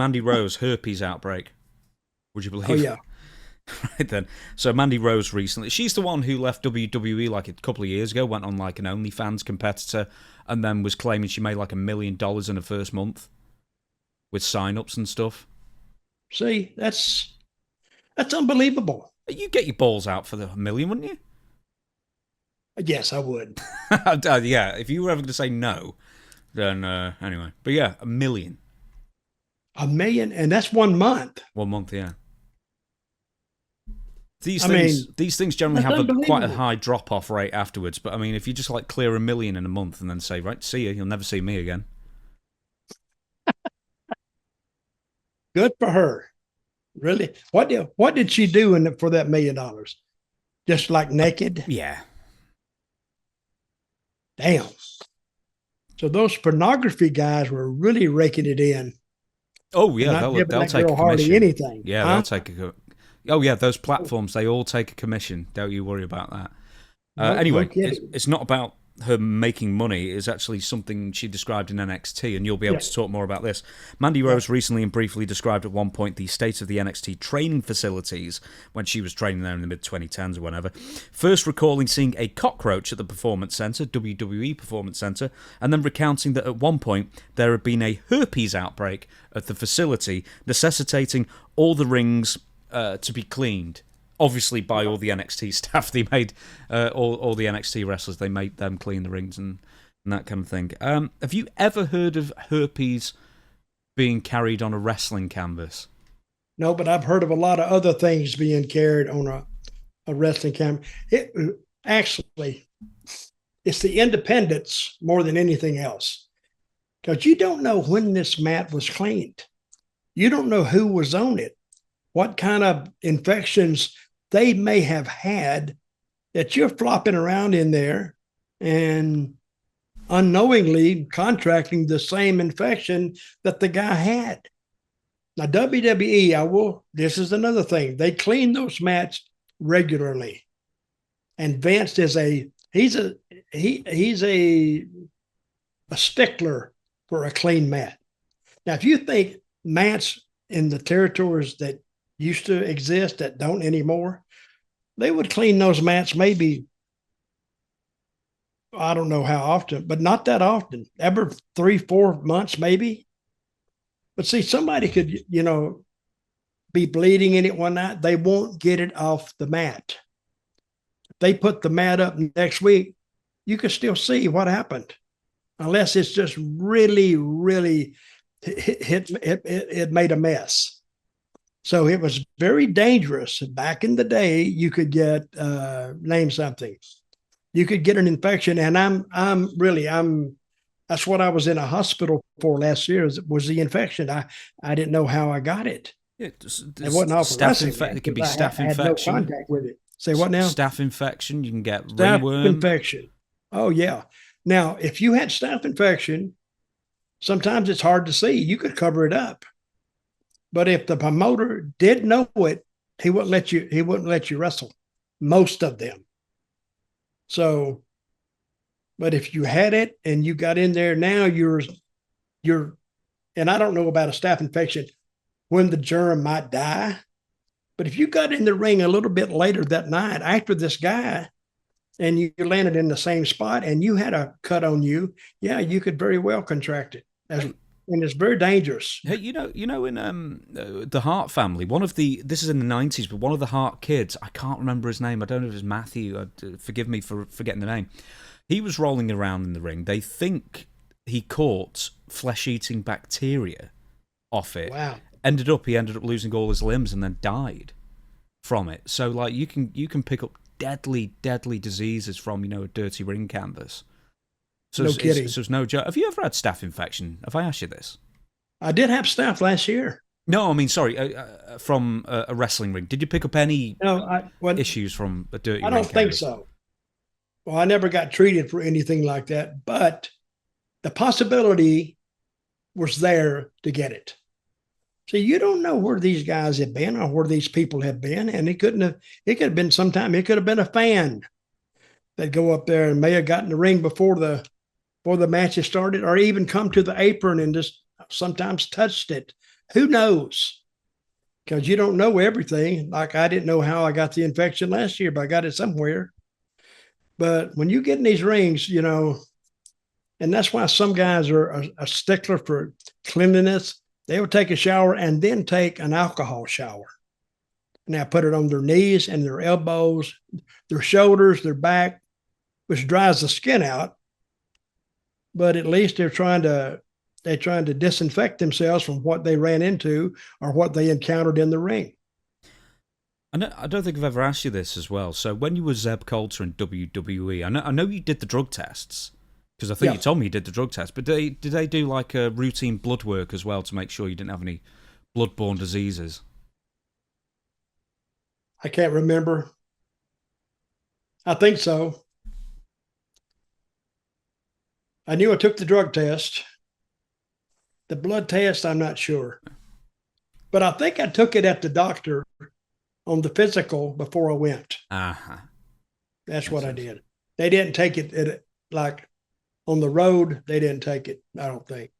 Mandy Rose, herpes outbreak. Would you believe? Oh yeah. Right then. So Mandy Rose recently, she's the one who left WWE like a couple of years ago, went on like an OnlyFans competitor, and then was claiming she made like $1 million in her first month with sign-ups and stuff. See, that's unbelievable. You'd get your balls out for the $1 million, wouldn't you? Yes, I would. Yeah, if you were ever going to say no, then anyway. But yeah, $1 million. $1 million, and that's 1 month. 1 month, yeah. I mean, These things generally that's have quite a unbelievable. high drop-off rate afterwards. But I mean, if you just like clear $1 million in a month and then say, right, see you, you'll never see me again. Good for her. Really? What did she do for that $1 million? Just like naked? Yeah. Damn. So those pornography guys were really raking it in Oh and yeah, not giving they'll that take a girl hardly commission. anything. Yeah, Huh? they'll take a. Oh yeah, those platforms they all take a commission. Don't you worry about that. No Anyway, it's kidding. it's not about her making money. It's actually something she described in NXT, and you'll be able Yeah. to talk more about this. Mandy Yeah. Rose recently and briefly described at one point the state of the NXT training facilities when she was training there in the mid-2010s or whenever. First recalling seeing a cockroach at the Performance Center, WWE Performance Center, and then recounting that at one point there had been a herpes outbreak at the facility, necessitating all the rings to be cleaned. Obviously, by all the NXT staff, they made all the NXT wrestlers. They made them clean the rings and that kind of thing. Have you ever heard of herpes being carried on a wrestling canvas? No, but I've heard of a lot of other things being carried on a wrestling camera. It actually, it's the independence more than anything else. Because you don't know when this mat was cleaned. You don't know who was on it, what kind of infections they may have had that you're flopping around in there and unknowingly contracting the same infection that the guy had. Now, WWE, this is another thing. They clean those mats regularly. And Vince is he's a stickler for a clean mat. Now, if you think mats in the territories that used to exist that don't anymore, they would clean those mats maybe, I don't know how often, but not that often, every 3-4 months maybe. But see, somebody could, be bleeding in it one night. They won't get it off the mat. If they put the mat up next week, you can still see what happened, unless it's just really, really it made a mess. So it was very dangerous. Back in the day, you could get name something. You could get an infection, and that's what I was in a hospital for last year. Was the infection? I didn't know how I got it. Yeah, It wasn't off it could be I staph had no infection. contact with it. Say what now? Staph infection. You can get Staph ringworm. infection. Oh yeah. Now, if you had staph infection, sometimes it's hard to see. You could cover it up. But if the promoter did know it, he wouldn't let you wrestle. Most of them. So, but if you had it and you got in there now, you're and I don't know about a staph infection when the germ might die. But if you got in the ring a little bit later that night after this guy and you landed in the same spot and you had a cut on you, yeah, you could very well contract it. And it's very dangerous. Hey, in the Hart family, this is in the 90s, but one of the Hart kids, I can't remember his name. I don't know if it's Matthew. Forgive me for forgetting the name. He was rolling around in the ring. They think he caught flesh-eating bacteria off it. Wow. He ended up losing all his limbs and then died from it. So like you can pick up deadly diseases from a dirty ring canvas. So No kidding. So it's no joke. Have you ever had staph infection? Have I asked you this? I did have staph last year. No, I mean, sorry, from a wrestling ring. Did you pick up any issues from a dirty ring? I don't think so. Well, I never got treated for anything like that, but the possibility was there to get it. So you don't know where these guys have been or where these people have been, and it could have been sometime. It could have been a fan that go up there and may have gotten the ring before the matches started, or even come to the apron and just sometimes touched it Who knows? Because you don't know everything. Like I didn't know how I got the infection last year, but I got it somewhere. But when you get in these rings, and that's why some guys are a stickler for cleanliness. They will take a shower and then take an alcohol shower. Now put it on their knees and their elbows, their shoulders, their back, which dries the skin out. But at least they're trying to disinfect themselves from what they ran into or what they encountered in the ring. I don't think I've ever asked you this as well. So when you were Zeb Colter in WWE, I know you did the drug tests, because I think you told me you did the drug test, but did they do like a routine blood work as well to make sure you didn't have any bloodborne diseases? I can't remember. I think so. I knew I took the drug test. The blood test, I'm not sure. But I think I took it at the doctor on the physical before I went. Uh-huh. That's what I did. They didn't take it like on the road. They didn't take it, I don't think.